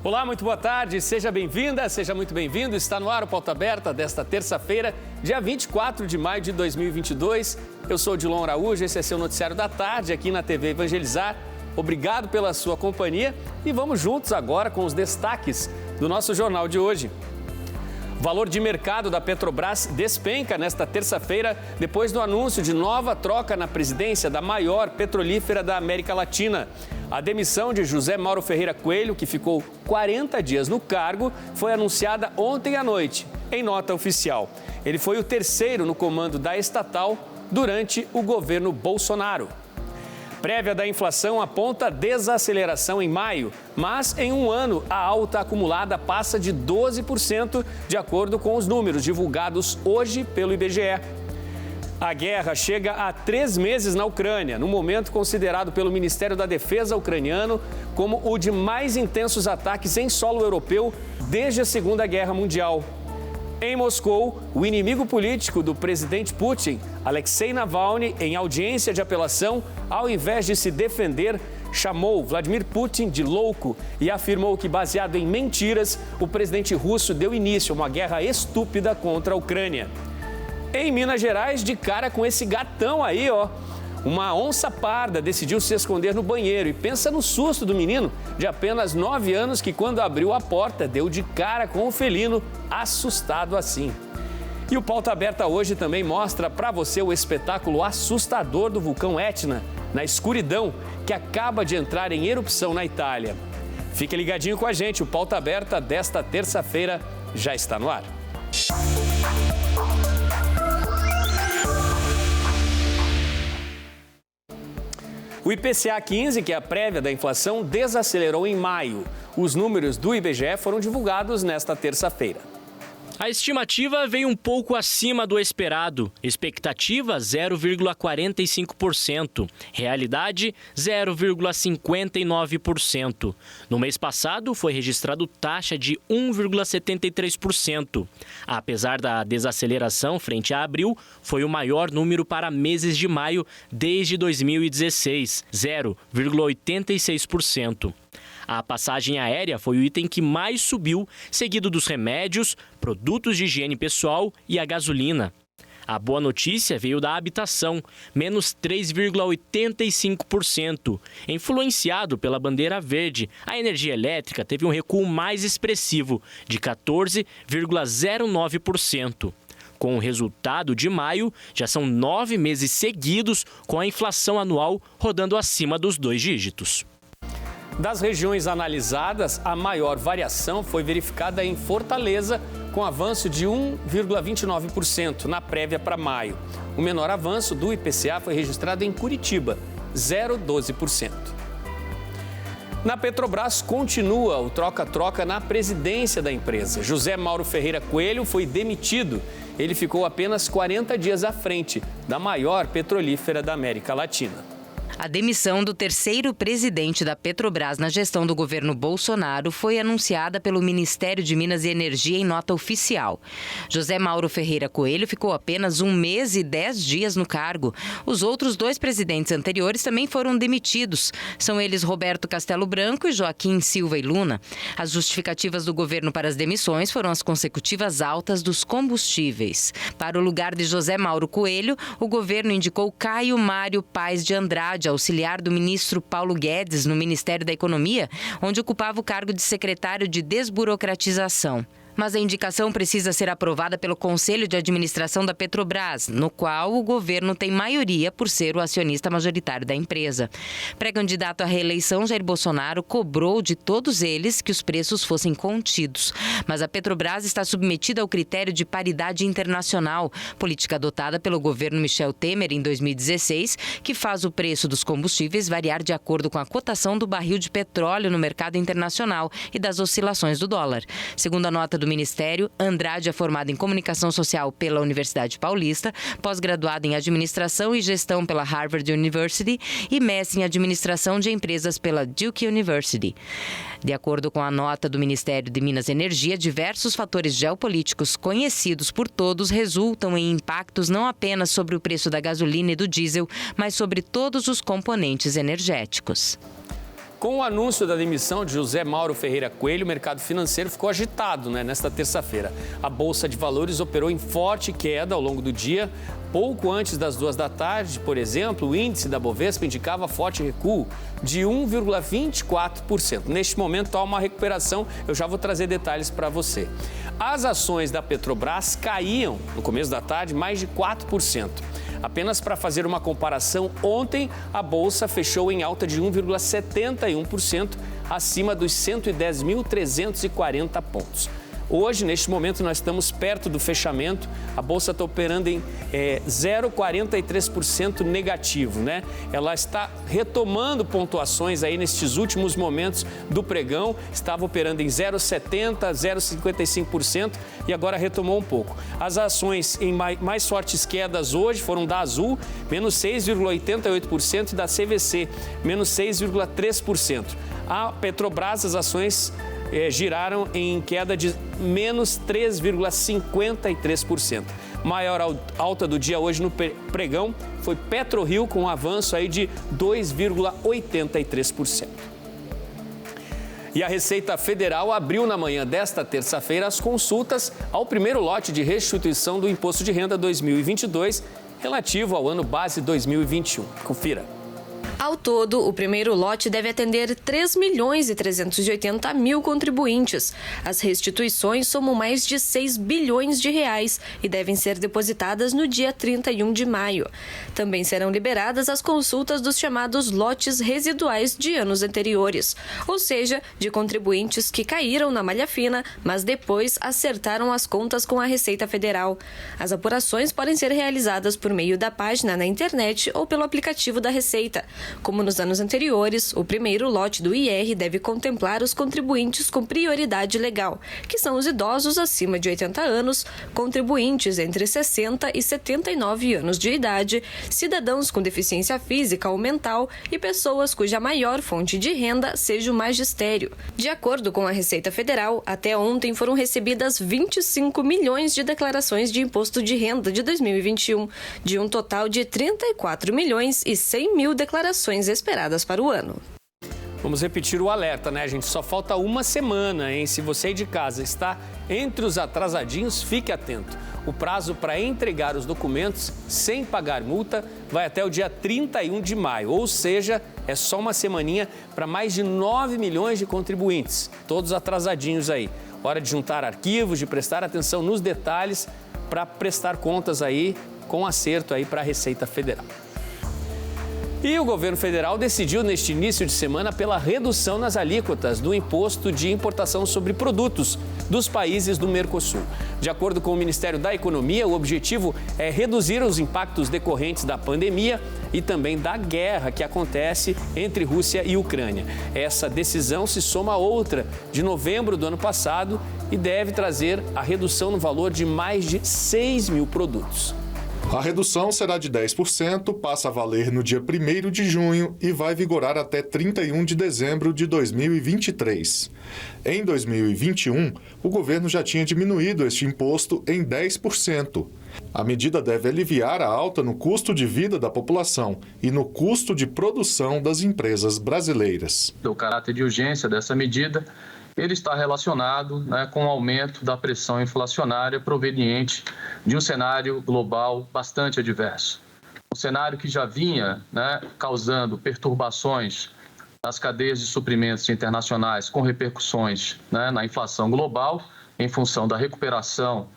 Olá, muito boa tarde, seja bem-vinda, seja muito bem-vindo. Está no ar o Pauta Aberta desta terça-feira, dia 24 de maio de 2022. Eu sou o Dilon Araújo, esse é seu noticiário da tarde aqui na TV Evangelizar. Obrigado pela sua companhia e vamos juntos agora com os destaques do nosso jornal de hoje. O valor de mercado da Petrobras despenca nesta terça-feira depois do anúncio de nova troca na presidência da maior petrolífera da América Latina. A demissão de José Mauro Ferreira Coelho, que ficou 40 dias no cargo, foi anunciada ontem à noite, em nota oficial. Ele foi o terceiro no comando da estatal durante o governo Bolsonaro. Prévia da inflação aponta desaceleração em maio, mas em um ano a alta acumulada passa de 12%, de acordo com os números divulgados hoje pelo IBGE. A guerra chega a 3 meses na Ucrânia, no momento considerado pelo Ministério da Defesa ucraniano como o de mais intensos ataques em solo europeu desde a Segunda Guerra Mundial. Em Moscou, o inimigo político do presidente Putin, Alexei Navalny, em audiência de apelação, ao invés de se defender, chamou Vladimir Putin de louco e afirmou que, baseado em mentiras, o presidente russo deu início a uma guerra estúpida contra a Ucrânia. Em Minas Gerais, de cara com esse gatão aí, ó. Uma onça parda decidiu se esconder no banheiro e pensa no susto do menino de apenas 9 anos que, quando abriu a porta, deu de cara com o felino, assustado assim. E o Pauta Aberta hoje também mostra para você o espetáculo assustador do vulcão Etna, na escuridão, que acaba de entrar em erupção na Itália. Fique ligadinho com a gente, o Pauta Aberta desta terça-feira já está no ar. O IPCA 15, que é a prévia da inflação, desacelerou em maio. Os números do IBGE foram divulgados nesta terça-feira. A estimativa veio um pouco acima do esperado. Expectativa 0,45%. Realidade 0,59%. No mês passado foi registrado taxa de 1,73%. Apesar da desaceleração frente a abril, foi o maior número para meses de maio desde 2016, 0,86%. A passagem aérea foi o item que mais subiu, seguido dos remédios, produtos de higiene pessoal e a gasolina. A boa notícia veio da habitação, menos 3,85%. Influenciado pela bandeira verde, a energia elétrica teve um recuo mais expressivo, de 14,09%. Com o resultado de maio, já são 9 meses seguidos com a inflação anual rodando acima dos 2 dígitos. Das regiões analisadas, a maior variação foi verificada em Fortaleza, com avanço de 1,29% na prévia para maio. O menor avanço do IPCA foi registrado em Curitiba, 0,12%. Na Petrobras, continua o troca-troca na presidência da empresa. José Mauro Ferreira Coelho foi demitido. Ele ficou apenas 40 dias à frente da maior petrolífera da América Latina. A demissão do terceiro presidente da Petrobras na gestão do governo Bolsonaro foi anunciada pelo Ministério de Minas e Energia em nota oficial. José Mauro Ferreira Coelho ficou apenas 1 mês e 10 dias no cargo. Os outros 2 presidentes anteriores também foram demitidos. São eles Roberto Castelo Branco e Joaquim Silva e Luna. As justificativas do governo para as demissões foram as consecutivas altas dos combustíveis. Para o lugar de José Mauro Coelho, o governo indicou Caio Mário Paes de Andrade, auxiliar do ministro Paulo Guedes no Ministério da Economia, onde ocupava o cargo de secretário de Desburocratização. Mas a indicação precisa ser aprovada pelo Conselho de Administração da Petrobras, no qual o governo tem maioria por ser o acionista majoritário da empresa. Pré-candidato à reeleição, Jair Bolsonaro cobrou de todos eles que os preços fossem contidos. Mas a Petrobras está submetida ao critério de paridade internacional, política adotada pelo governo Michel Temer em 2016, que faz o preço dos combustíveis variar de acordo com a cotação do barril de petróleo no mercado internacional e das oscilações do dólar. Segundo a nota do Ministério, Andrade é formado em Comunicação Social pela Universidade Paulista, pós-graduado em Administração e Gestão pela Harvard University e mestre em Administração de Empresas pela Duke University. De acordo com a nota do Ministério de Minas e Energia, diversos fatores geopolíticos conhecidos por todos resultam em impactos não apenas sobre o preço da gasolina e do diesel, mas sobre todos os componentes energéticos. Com o anúncio da demissão de José Mauro Ferreira Coelho, o mercado financeiro ficou agitado, nesta terça-feira. A Bolsa de Valores operou em forte queda ao longo do dia. Pouco antes das 2 da tarde, por exemplo, o índice da Bovespa indicava forte recuo de 1,24%. Neste momento há uma recuperação, eu já vou trazer detalhes para você. As ações da Petrobras caíam no começo da tarde mais de 4%. Apenas para fazer uma comparação, ontem a Bolsa fechou em alta de 1,71%, acima dos 110.340 pontos. Hoje, neste momento, nós estamos perto do fechamento. A Bolsa está operando em 0,43% negativo, Ela está retomando pontuações aí nestes últimos momentos do pregão. Estava operando em 0,70%, 0,55% e agora retomou um pouco. As ações em mais fortes quedas hoje foram da Azul, menos 6,88%, e da CVC, menos 6,3%. A Petrobras, as ações giraram em queda de menos 3,53%. Maior alta do dia hoje no pregão foi PetroRio, com um avanço aí de 2,83%. E a Receita Federal abriu na manhã desta terça-feira as consultas ao primeiro lote de restituição do Imposto de Renda 2022, relativo ao ano base 2021. Confira. Ao todo, o primeiro lote deve atender 3.380.000 contribuintes. As restituições somam mais de 6 bilhões de reais e devem ser depositadas no dia 31 de maio. Também serão liberadas as consultas dos chamados lotes residuais de anos anteriores, ou seja, de contribuintes que caíram na malha fina, mas depois acertaram as contas com a Receita Federal. As apurações podem ser realizadas por meio da página na internet ou pelo aplicativo da Receita. Como nos anos anteriores, o primeiro lote do IR deve contemplar os contribuintes com prioridade legal, que são os idosos acima de 80 anos, contribuintes entre 60 e 79 anos de idade, cidadãos com deficiência física ou mental e pessoas cuja maior fonte de renda seja o magistério. De acordo com a Receita Federal, até ontem foram recebidas 25 milhões de declarações de imposto de renda de 2021, de um total de 34 milhões e 100 mil declarações esperadas para o ano. Vamos repetir o alerta, gente? Só falta uma semana, hein? Se você aí de casa está entre os atrasadinhos, fique atento. O prazo para entregar os documentos sem pagar multa vai até o dia 31 de maio, ou seja, é só uma semaninha para mais de 9 milhões de contribuintes, todos atrasadinhos aí. Hora de juntar arquivos, de prestar atenção nos detalhes para prestar contas aí com acerto aí para a Receita Federal. E o governo federal decidiu neste início de semana pela redução nas alíquotas do imposto de importação sobre produtos dos países do Mercosul. De acordo com o Ministério da Economia, o objetivo é reduzir os impactos decorrentes da pandemia e também da guerra que acontece entre Rússia e Ucrânia. Essa decisão se soma a outra de novembro do ano passado e deve trazer a redução no valor de mais de 6 mil produtos. A redução será de 10%, passa a valer no dia 1º de junho e vai vigorar até 31 de dezembro de 2023. Em 2021, o governo já tinha diminuído este imposto em 10%. A medida deve aliviar a alta no custo de vida da população e no custo de produção das empresas brasileiras. O caráter de urgência dessa medida ele está relacionado com o aumento da pressão inflacionária proveniente de um cenário global bastante adverso. Um cenário que já vinha causando perturbações nas cadeias de suprimentos internacionais com repercussões na inflação global em função da recuperação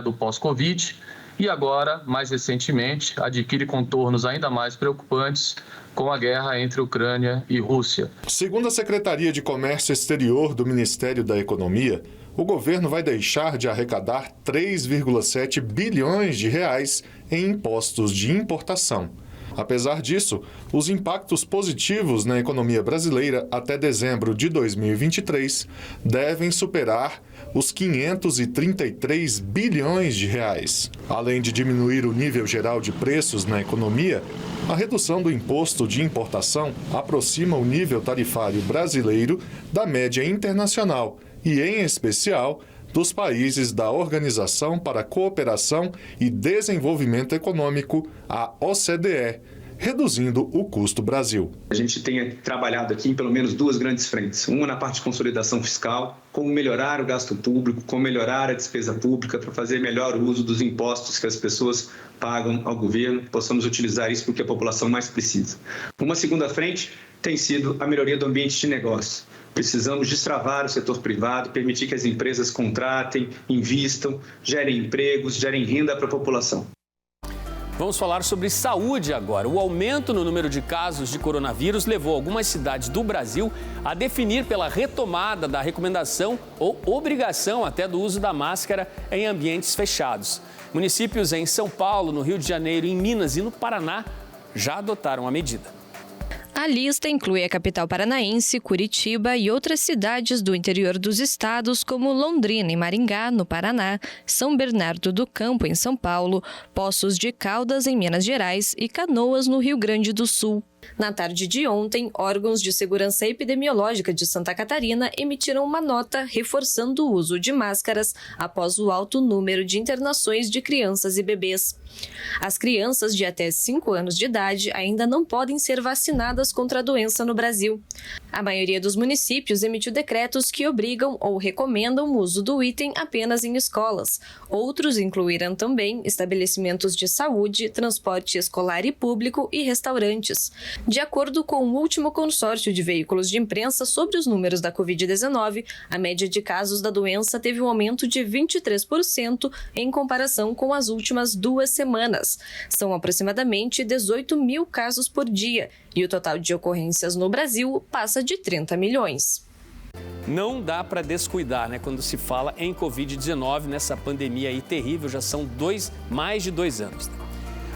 do pós-Covid e agora, mais recentemente, adquire contornos ainda mais preocupantes com a guerra entre Ucrânia e Rússia. Segundo a Secretaria de Comércio Exterior do Ministério da Economia, o governo vai deixar de arrecadar 3,7 bilhões de reais em impostos de importação. Apesar disso, os impactos positivos na economia brasileira até dezembro de 2023 devem superar os 533 bilhões de reais. Além de diminuir o nível geral de preços na economia, a redução do imposto de importação aproxima o nível tarifário brasileiro da média internacional e, em especial, dos países da Organização para a Cooperação e Desenvolvimento Econômico, a OCDE, reduzindo o custo Brasil. A gente tem trabalhado aqui em pelo menos duas grandes frentes. Uma na parte de consolidação fiscal, como melhorar o gasto público, como melhorar a despesa pública para fazer melhor uso dos impostos que as pessoas pagam ao governo, possamos utilizar isso porque a população mais precisa. Uma segunda frente tem sido a melhoria do ambiente de negócio. Precisamos destravar o setor privado, permitir que as empresas contratem, invistam, gerem empregos, gerem renda para a população. Vamos falar sobre saúde agora. O aumento no número de casos de coronavírus levou algumas cidades do Brasil a definir pela retomada da recomendação ou obrigação até do uso da máscara em ambientes fechados. Municípios em São Paulo, no Rio de Janeiro, em Minas e no Paraná já adotaram a medida. A lista inclui a capital paranaense, Curitiba e outras cidades do interior dos estados, como Londrina e Maringá, no Paraná, São Bernardo do Campo, em São Paulo, Poços de Caldas, em Minas Gerais e Canoas, no Rio Grande do Sul. Na tarde de ontem, órgãos de segurança epidemiológica de Santa Catarina emitiram uma nota reforçando o uso de máscaras após o alto número de internações de crianças e bebês. As crianças de até 5 anos de idade ainda não podem ser vacinadas contra a doença no Brasil. A maioria dos municípios emitiu decretos que obrigam ou recomendam o uso do item apenas em escolas. Outros incluíram também estabelecimentos de saúde, transporte escolar e público e restaurantes. De acordo com o último consórcio de veículos de imprensa sobre os números da Covid-19, a média de casos da doença teve um aumento de 23% em comparação com as últimas 2 semanas. São aproximadamente 18 mil casos por dia e o total de ocorrências no Brasil passa de 30 milhões. Não dá para descuidar, né? Quando se fala em Covid-19, nessa pandemia aí terrível, já são mais de 2 anos.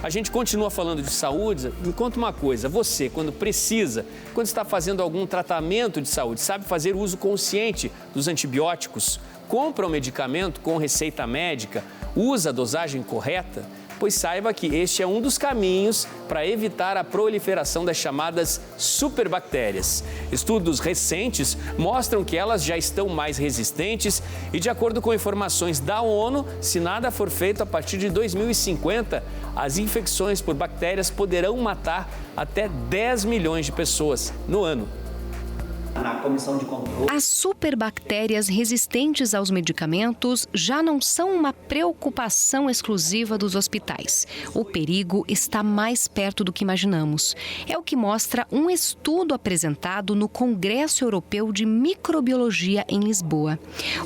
A gente continua falando de saúde. Me conta uma coisa, você, quando precisa, quando está fazendo algum tratamento de saúde, sabe fazer uso consciente dos antibióticos? Compra um medicamento com receita médica? Usa a dosagem correta? Pois saiba que este é um dos caminhos para evitar a proliferação das chamadas superbactérias. Estudos recentes mostram que elas já estão mais resistentes e, de acordo com informações da ONU, se nada for feito a partir de 2050, as infecções por bactérias poderão matar até 10 milhões de pessoas no ano. Na comissão de controle. As superbactérias resistentes aos medicamentos já não são uma preocupação exclusiva dos hospitais. O perigo está mais perto do que imaginamos. É o que mostra um estudo apresentado no Congresso Europeu de Microbiologia em Lisboa.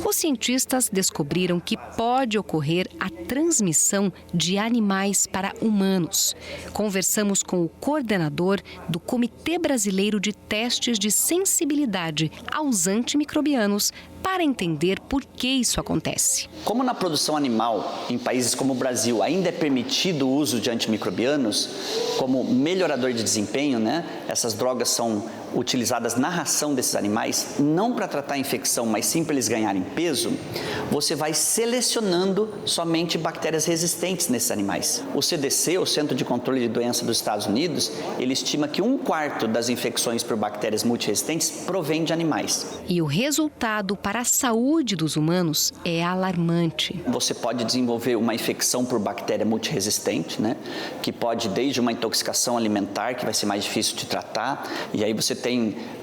Os cientistas descobriram que pode ocorrer a transmissão de animais para humanos. Conversamos com o coordenador do Comitê Brasileiro de Testes de Sensibilidade aos antimicrobianos para entender por que isso acontece. Como na produção animal, em países como o Brasil, ainda é permitido o uso de antimicrobianos como melhorador de desempenho, né? Essas drogas são utilizadas na ração desses animais, não para tratar a infecção, mas sim para eles ganharem peso, você vai selecionando somente bactérias resistentes nesses animais. O CDC, o Centro de Controle de Doenças dos Estados Unidos, ele estima que 1/4 das infecções por bactérias multiresistentes provém de animais. E o resultado para a saúde dos humanos é alarmante. Você pode desenvolver uma infecção por bactéria multiresistente, né? Que pode desde uma intoxicação alimentar, que vai ser mais difícil de tratar, e aí você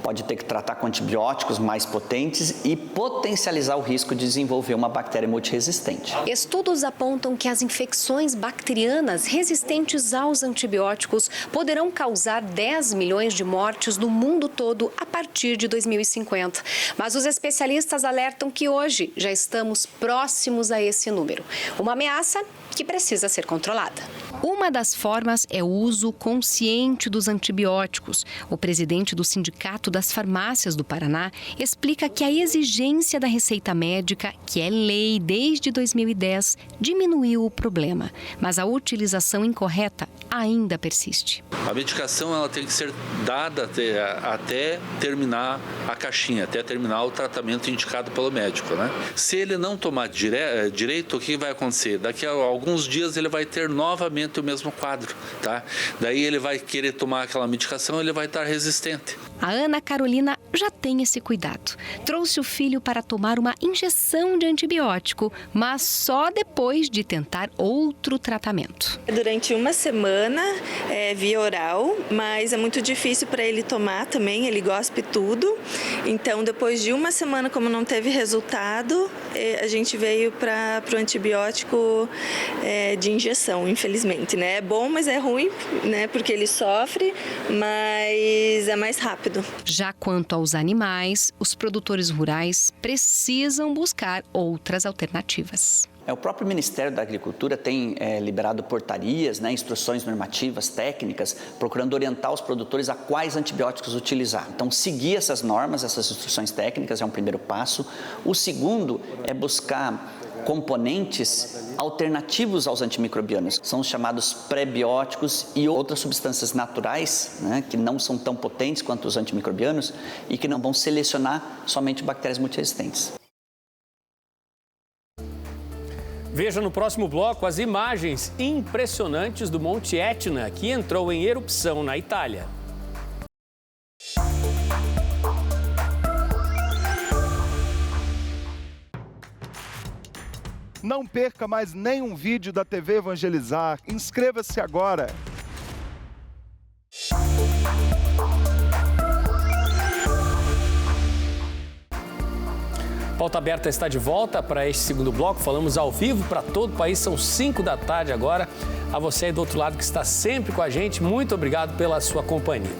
pode ter que tratar com antibióticos mais potentes e potencializar o risco de desenvolver uma bactéria multiresistente. Estudos apontam que as infecções bacterianas resistentes aos antibióticos poderão causar 10 milhões de mortes no mundo todo a partir de 2050. Mas os especialistas alertam que hoje já estamos próximos a esse número. Uma ameaça que precisa ser controlada. Uma das formas é o uso consciente dos antibióticos. O presidente do Sindicato das Farmácias do Paraná explica que a exigência da receita médica, que é lei desde 2010, diminuiu o problema, mas a utilização incorreta ainda persiste. A medicação ela tem que ser dada até terminar a caixinha, até terminar o tratamento indicado pelo médico, né? Se ele não tomar direito, o que vai acontecer? Daqui a alguns dias ele vai ter novamente exatamente o mesmo quadro, tá? Daí ele vai querer tomar aquela medicação, ele vai estar resistente. A Ana Carolina já tem esse cuidado. Trouxe o filho para tomar uma injeção de antibiótico, mas só depois de tentar outro tratamento. Durante uma semana, via oral, mas é muito difícil para ele tomar também, ele gospe tudo. Então, depois de uma semana, como não teve resultado, a gente veio para o antibiótico de injeção, infelizmente, né? É bom, mas é ruim, né? Porque ele sofre, mas é mais rápido. Já quanto aos animais, os produtores rurais precisam buscar outras alternativas. O próprio Ministério da Agricultura tem liberado portarias, né, instruções normativas, técnicas, procurando orientar os produtores a quais antibióticos utilizar. Então, seguir essas normas, essas instruções técnicas é um primeiro passo. O segundo é buscar componentes alternativos aos antimicrobianos. São os chamados pré-bióticos e outras substâncias naturais, né, que não são tão potentes quanto os antimicrobianos e que não vão selecionar somente bactérias multiresistentes. Veja no próximo bloco as imagens impressionantes do Monte Etna, que entrou em erupção na Itália. Não perca mais nenhum vídeo da TV Evangelizar. Inscreva-se agora. Pauta Aberta está de volta para este segundo bloco. Falamos ao vivo para todo o país, são 5 da tarde agora. A você aí do outro lado que está sempre com a gente, muito obrigado pela sua companhia.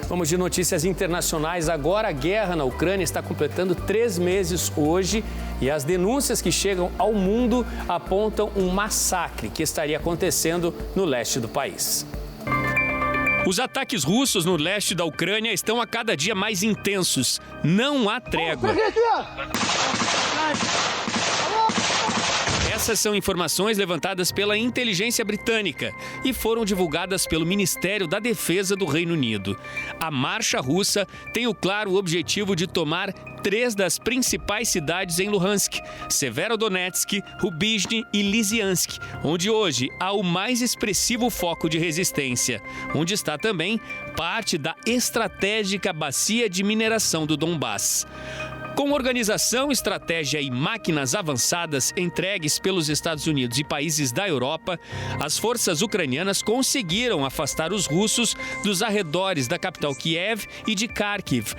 Vamos de notícias internacionais. Agora a guerra na Ucrânia está completando 3 meses hoje e as denúncias que chegam ao mundo apontam um massacre que estaria acontecendo no leste do país. Os ataques russos no leste da Ucrânia estão a cada dia mais intensos. Não há trégua. Essas são informações levantadas pela inteligência britânica e foram divulgadas pelo Ministério da Defesa do Reino Unido. A marcha russa tem o claro objetivo de tomar 3 das principais cidades em Luhansk, Severodonetsk, Rubizhny e Lysychansk, onde hoje há o mais expressivo foco de resistência, onde está também parte da estratégica bacia de mineração do Donbass. Com organização, estratégia e máquinas avançadas entregues pelos Estados Unidos e países da Europa, as forças ucranianas conseguiram afastar os russos dos arredores da capital Kiev e de Kharkiv.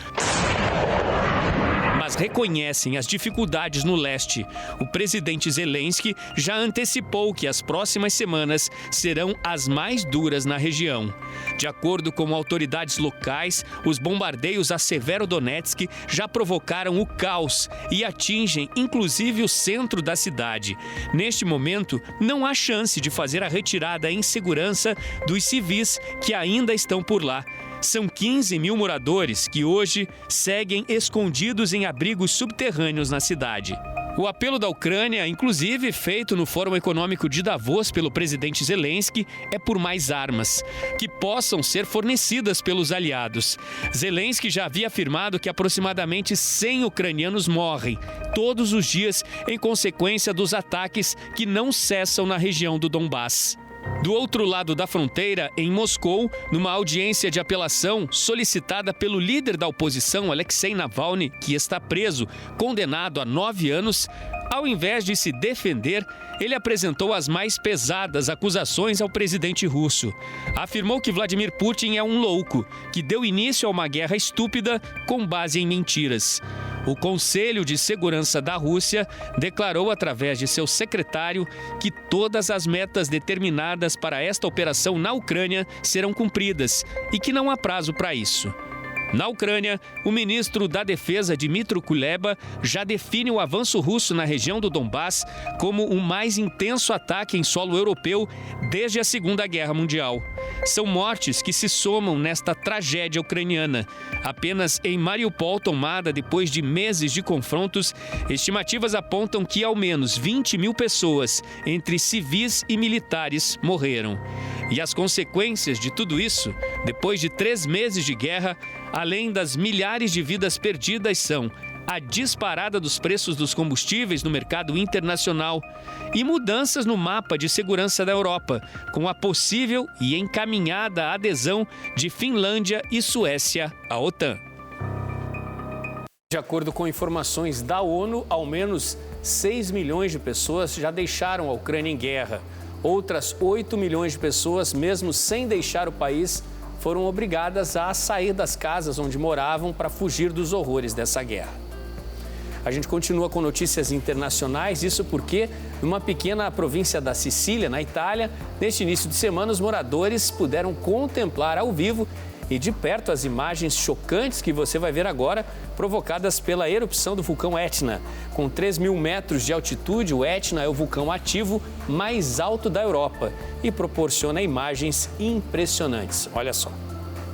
Mas reconhecem as dificuldades no leste. O presidente Zelensky já antecipou que as próximas semanas serão as mais duras na região. De acordo com autoridades locais, os bombardeios a Severodonetsk já provocaram o caos e atingem inclusive o centro da cidade. Neste momento, não há chance de fazer a retirada em segurança dos civis que ainda estão por lá. São 15 mil moradores que hoje seguem escondidos em abrigos subterrâneos na cidade. O apelo da Ucrânia, inclusive feito no Fórum Econômico de Davos pelo presidente Zelensky, é por mais armas, que possam ser fornecidas pelos aliados. Zelensky já havia afirmado que aproximadamente 100 ucranianos morrem todos os dias em consequência dos ataques que não cessam na região do Donbass. Do outro lado da fronteira, em Moscou, numa audiência de apelação solicitada pelo líder da oposição, Alexei Navalny, que está preso, condenado a 9 anos, ao invés de se defender, ele apresentou as mais pesadas acusações ao presidente russo. Afirmou que Vladimir Putin é um louco, que deu início a uma guerra estúpida com base em mentiras. O Conselho de Segurança da Rússia declarou através de seu secretário que todas as metas determinadas para esta operação na Ucrânia serão cumpridas e que não há prazo para isso. Na Ucrânia, o ministro da Defesa, Dmytro Kuleba, já define o avanço russo na região do Donbass como o mais intenso ataque em solo europeu desde a Segunda Guerra Mundial. São mortes que se somam nesta tragédia ucraniana. Apenas em Mariupol, tomada depois de meses de confrontos, estimativas apontam que ao menos 20 mil pessoas, entre civis e militares, morreram. E as consequências de tudo isso, depois de 3 meses de guerra, além das milhares de vidas perdidas, são a disparada dos preços dos combustíveis no mercado internacional e mudanças no mapa de segurança da Europa, com a possível e encaminhada adesão de Finlândia e Suécia à OTAN. De acordo com informações da ONU, ao menos 6 milhões de pessoas já deixaram a Ucrânia em guerra. Outras 8 milhões de pessoas, mesmo sem deixar o país, foram obrigadas a sair das casas onde moravam para fugir dos horrores dessa guerra. A gente continua com notícias internacionais, isso porque, numa pequena província da Sicília, na Itália, neste início de semana, os moradores puderam contemplar ao vivo e de perto as imagens chocantes que você vai ver agora, provocadas pela erupção do vulcão Etna. Com 3.000 metros de altitude, o Etna é o vulcão ativo mais alto da Europa e proporciona imagens impressionantes. Olha só.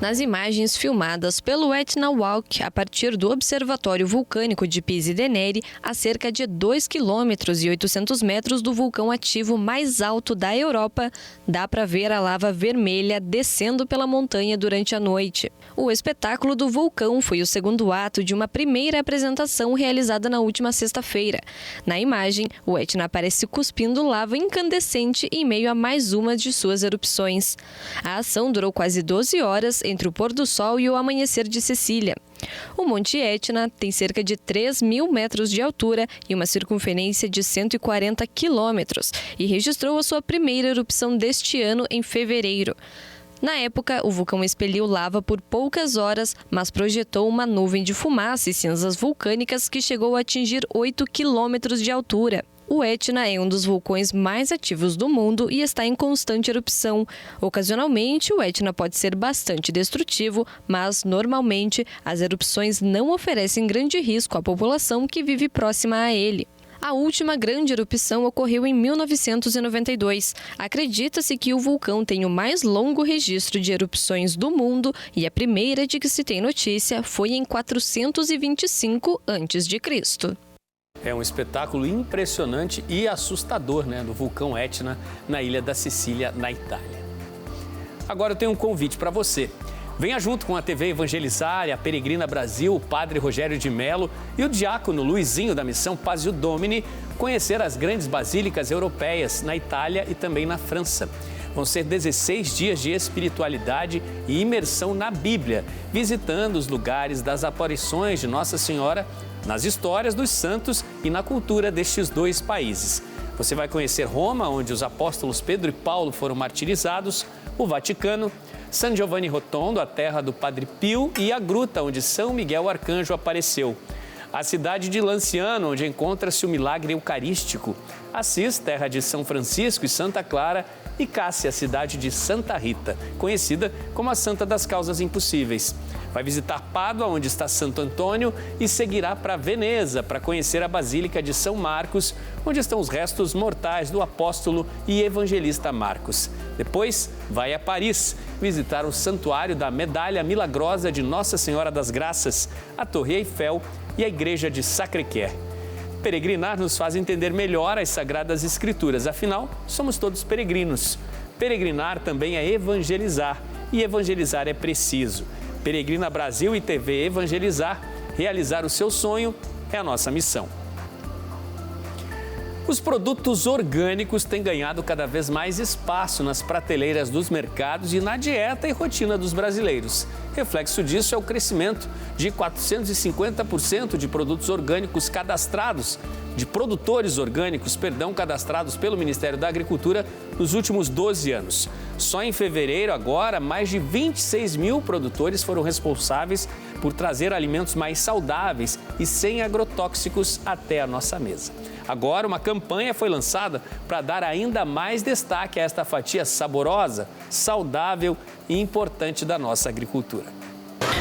Nas imagens filmadas pelo Etna Walk, a partir do Observatório Vulcânico de Pisi de Neri, a cerca de 2,8 km do vulcão ativo mais alto da Europa, dá para ver a lava vermelha descendo pela montanha durante a noite. O espetáculo do vulcão foi o segundo ato de uma primeira apresentação realizada na última sexta-feira. Na imagem, o Etna aparece cuspindo lava incandescente em meio a mais uma de suas erupções. A ação durou quase 12 horas entre o pôr do sol e o amanhecer de Sicília. O Monte Etna tem cerca de 3.000 metros de altura e uma circunferência de 140 quilômetros e registrou a sua primeira erupção deste ano em fevereiro. Na época, o vulcão expeliu lava por poucas horas, mas projetou uma nuvem de fumaça e cinzas vulcânicas que chegou a atingir 8 quilômetros de altura. O Etna é um dos vulcões mais ativos do mundo e está em constante erupção. Ocasionalmente, o Etna pode ser bastante destrutivo, mas, normalmente, as erupções não oferecem grande risco à população que vive próxima a ele. A última grande erupção ocorreu em 1992. Acredita-se que o vulcão tem o mais longo registro de erupções do mundo e a primeira de que se tem notícia foi em 425 a.C. É um espetáculo impressionante e assustador, do vulcão Etna na ilha da Sicília, na Itália. Agora eu tenho um convite para você. Venha junto com a TV Evangelizar, a Peregrina Brasil, o Padre Rogério de Mello e o diácono Luizinho da Missão Pazio Domini conhecer as grandes basílicas europeias na Itália e também na França. Vão ser 16 dias de espiritualidade e imersão na Bíblia, visitando os lugares das aparições de Nossa Senhora, nas histórias dos santos e na cultura destes dois países. Você vai conhecer Roma, onde os apóstolos Pedro e Paulo foram martirizados, o Vaticano, San Giovanni Rotondo, a terra do Padre Pio, e a gruta onde São Miguel Arcanjo apareceu. A cidade de Lanciano, onde encontra-se o milagre eucarístico. Assis, terra de São Francisco e Santa Clara, e Cássia, cidade de Santa Rita, conhecida como a Santa das Causas Impossíveis. Vai visitar Pádua, onde está Santo Antônio, e seguirá para Veneza para conhecer a Basílica de São Marcos, onde estão os restos mortais do apóstolo e evangelista Marcos. Depois, vai a Paris visitar o Santuário da Medalha Milagrosa de Nossa Senhora das Graças, a Torre Eiffel e a Igreja de Sacré-Cœur. Peregrinar nos faz entender melhor as Sagradas Escrituras, afinal, somos todos peregrinos. Peregrinar também é evangelizar, e evangelizar é preciso. Peregrina Brasil e TV Evangelizar, realizar o seu sonho é a nossa missão. Os produtos orgânicos têm ganhado cada vez mais espaço nas prateleiras dos mercados e na dieta e rotina dos brasileiros. Reflexo disso é o crescimento de 450% de produtos orgânicos cadastrados, cadastrados pelo Ministério da Agricultura nos últimos 12 anos. Só em fevereiro, agora, mais de 26 mil produtores foram responsáveis por trazer alimentos mais saudáveis e sem agrotóxicos até a nossa mesa. Agora, uma campanha foi lançada para dar ainda mais destaque a esta fatia saborosa, saudável e importante da nossa agricultura.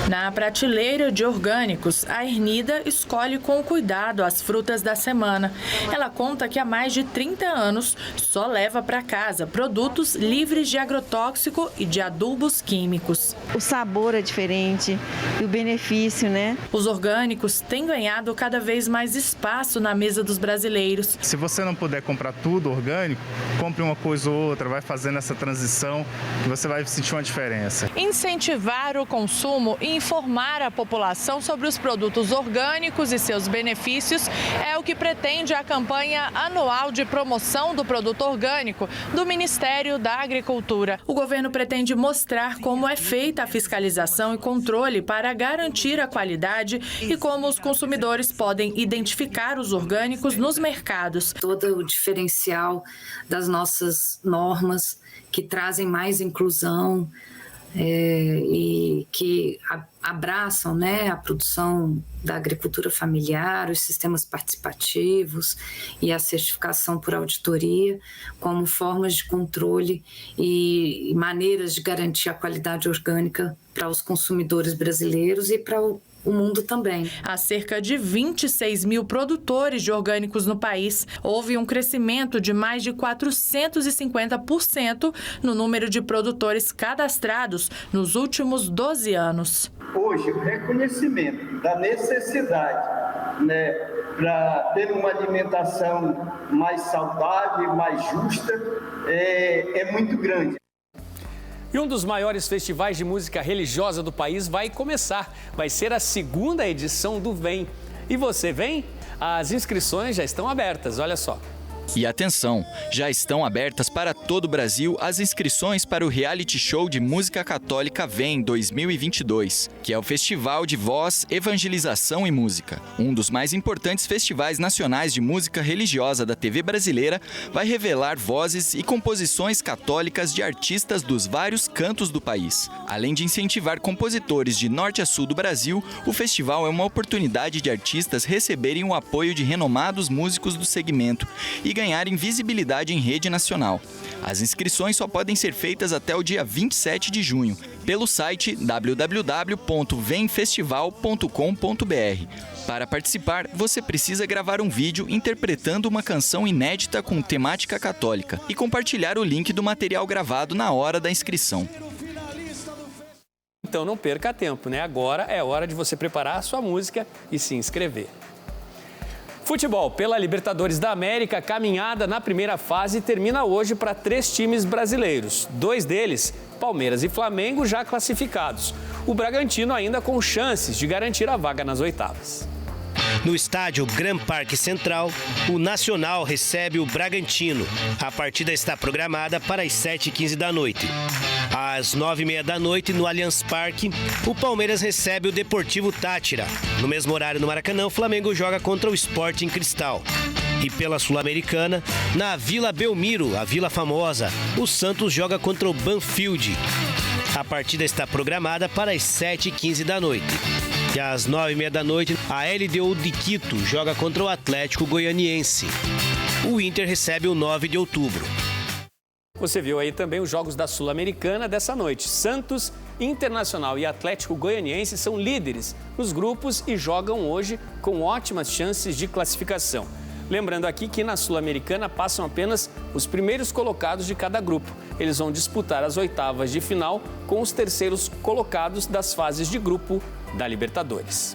Na prateleira de orgânicos, a Ernida escolhe com cuidado as frutas da semana. Ela conta que há mais de 30 anos só leva para casa produtos livres de agrotóxico e de adubos químicos. O sabor é diferente e o benefício, né? Os orgânicos têm ganhado cada vez mais espaço na mesa dos brasileiros. Se você não puder comprar tudo orgânico, compre uma coisa ou outra, vai fazendo essa transição e você vai sentir uma diferença. Incentivar o consumo e informar a população sobre os produtos orgânicos e seus benefícios é o que pretende a campanha anual de promoção do produto orgânico do Ministério da Agricultura. O governo pretende mostrar como é feita a fiscalização e controle para garantir a qualidade e como os consumidores podem identificar os orgânicos nos mercados. Todo o diferencial das nossas normas que trazem mais inclusão e que abraçam, né, a produção da agricultura familiar, os sistemas participativos e a certificação por auditoria como formas de controle e maneiras de garantir a qualidade orgânica para os consumidores brasileiros e para o mundo também. Há cerca de 26 mil produtores de orgânicos no país. Houve um crescimento de mais de 450% no número de produtores cadastrados nos últimos 12 anos. Hoje, o reconhecimento da necessidade, né, para ter uma alimentação mais saudável, mais justa, é muito grande. E um dos maiores festivais de música religiosa do país vai começar. Vai ser a 2ª edição do VEM. E você vem? As inscrições já estão abertas, olha só. E atenção, já estão abertas para todo o Brasil as inscrições para o reality show de música católica VEM 2022, que é o Festival de Voz, Evangelização e Música. Um dos mais importantes festivais nacionais de música religiosa da TV brasileira, vai revelar vozes e composições católicas de artistas dos vários cantos do país. Além de incentivar compositores de norte a sul do Brasil, o festival é uma oportunidade de artistas receberem o apoio de renomados músicos do segmento e ganharem visibilidade em rede nacional. As inscrições só podem ser feitas até o dia 27 de junho, pelo site www.vemfestival.com.br. Para participar, você precisa gravar um vídeo interpretando uma canção inédita com temática católica e compartilhar o link do material gravado na hora da inscrição. Então não perca tempo, né? Agora é hora de você preparar a sua música e se inscrever. Futebol, pela Libertadores da América, a caminhada na primeira fase termina hoje para 3 times brasileiros. 2 deles, Palmeiras e Flamengo, já classificados. O Bragantino ainda com chances de garantir a vaga nas oitavas. No estádio Gran Parque Central, o Nacional recebe o Bragantino. A partida está programada para as 7h15 da noite. Às 9h30 da noite, no Allianz Parque, o Palmeiras recebe o Deportivo Táchira. No mesmo horário, no Maracanã, o Flamengo joga contra o Sporting Cristal. E pela Sul-Americana, na Vila Belmiro, a Vila Famosa, o Santos joga contra o Banfield. A partida está programada para as 7h15 da noite. E às 9h30 da noite, a LDU de Quito joga contra o Atlético Goianiense. O Inter recebe o 9 de outubro. Você viu aí também os jogos da Sul-Americana dessa noite. Santos, Internacional e Atlético Goianiense são líderes nos grupos e jogam hoje com ótimas chances de classificação. Lembrando aqui que na Sul-Americana passam apenas os primeiros colocados de cada grupo. Eles vão disputar as oitavas de final com os terceiros colocados das fases de grupo da Libertadores.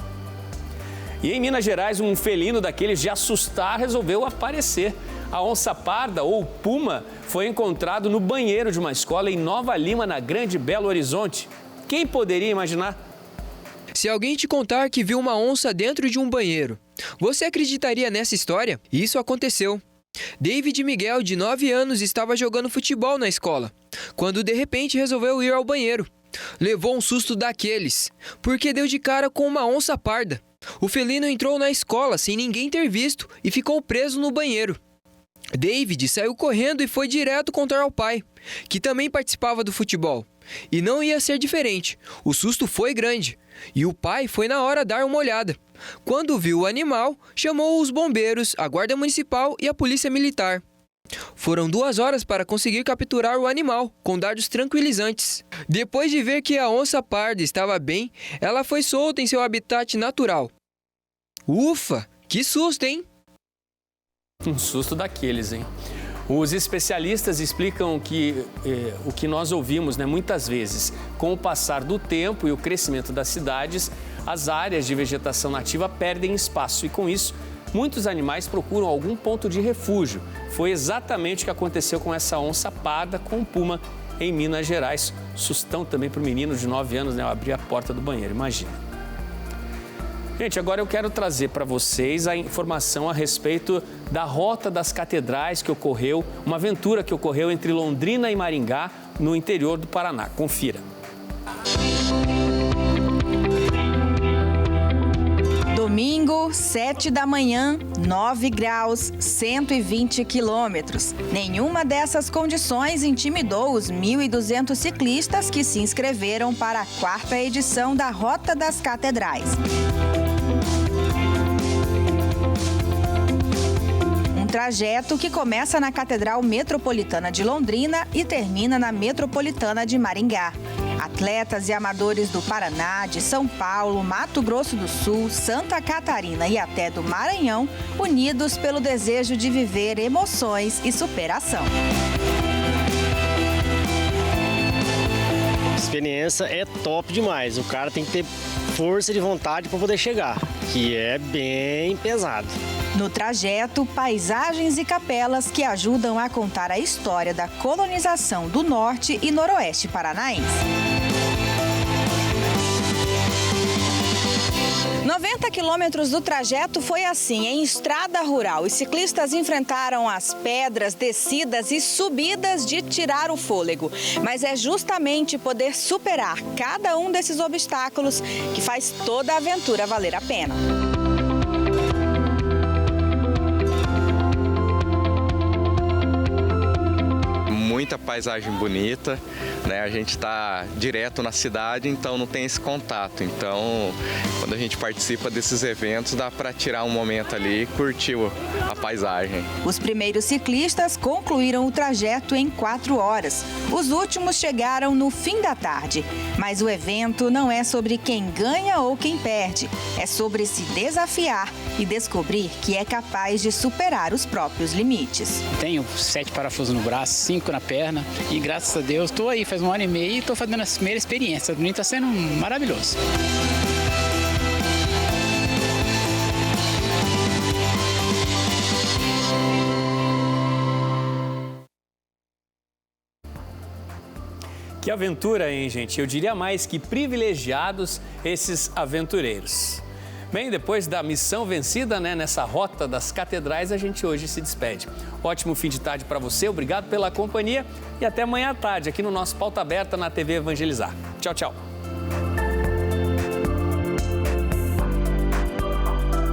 E em Minas Gerais, um felino daqueles de assustar resolveu aparecer. A onça parda, ou puma, foi encontrado no banheiro de uma escola em Nova Lima, na Grande Belo Horizonte. Quem poderia imaginar? Se alguém te contar que viu uma onça dentro de um banheiro, você acreditaria nessa história? Isso aconteceu. David Miguel, de 9 anos, estava jogando futebol na escola, quando de repente resolveu ir ao banheiro. Levou um susto daqueles, porque deu de cara com uma onça parda. O felino entrou na escola sem ninguém ter visto e ficou preso no banheiro. David saiu correndo e foi direto contar ao pai, que também participava do futebol. E não ia ser diferente, o susto foi grande, e o pai foi na hora dar uma olhada. Quando viu o animal, chamou os bombeiros, a guarda municipal e a polícia militar. Foram 2 horas para conseguir capturar o animal, com dardos tranquilizantes. Depois de ver que a onça parda estava bem, ela foi solta em seu habitat natural. Ufa, que susto, hein? Um susto daqueles, hein? Os especialistas explicam que o que nós ouvimos, né, muitas vezes, com o passar do tempo e o crescimento das cidades, as áreas de vegetação nativa perdem espaço e, com isso, muitos animais procuram algum ponto de refúgio. Foi exatamente o que aconteceu com essa onça parda com o puma em Minas Gerais. Sustão também para o menino de 9 anos, né, ao abrir a porta do banheiro, imagina. Gente, agora eu quero trazer para vocês a informação a respeito da Rota das Catedrais que ocorreu, uma aventura que ocorreu entre Londrina e Maringá, no interior do Paraná. Confira. Domingo, 7 da manhã, 9 graus, 120 quilômetros. Nenhuma dessas condições intimidou os 1.200 ciclistas que se inscreveram para a 4ª edição da Rota das Catedrais. Um trajeto que começa na Catedral Metropolitana de Londrina e termina na Metropolitana de Maringá. Atletas e amadores do Paraná, de São Paulo, Mato Grosso do Sul, Santa Catarina e até do Maranhão, unidos pelo desejo de viver emoções e superação. A experiência é top demais. O cara tem que ter força de vontade para poder chegar, que é bem pesado. No trajeto, paisagens e capelas que ajudam a contar a história da colonização do norte e noroeste paranaense. 90 quilômetros do trajeto foi assim, em estrada rural. Os ciclistas enfrentaram as pedras, descidas e subidas de tirar o fôlego. Mas é justamente poder superar cada um desses obstáculos que faz toda a aventura valer a pena. Muita paisagem bonita, né? A gente está direto na cidade, então não tem esse contato. Então, quando a gente participa desses eventos, dá para tirar um momento ali e curtir a paisagem. Os primeiros ciclistas concluíram o trajeto em 4 horas. Os últimos chegaram no fim da tarde. Mas o evento não é sobre quem ganha ou quem perde. É sobre se desafiar e descobrir que é capaz de superar os próprios limites. Tenho 7 parafusos no braço, 5 na perna e graças a Deus estou aí faz 1 ano e meio e estou fazendo a primeira experiência. Para mim está sendo maravilhoso. Que aventura, hein, gente? Eu diria mais que privilegiados esses aventureiros. Bem, depois da missão vencida, né, nessa Rota das Catedrais, a gente hoje se despede. Ótimo fim de tarde para você, obrigado pela companhia e até amanhã à tarde aqui no nosso Pauta Aberta na TV Evangelizar. Tchau, tchau.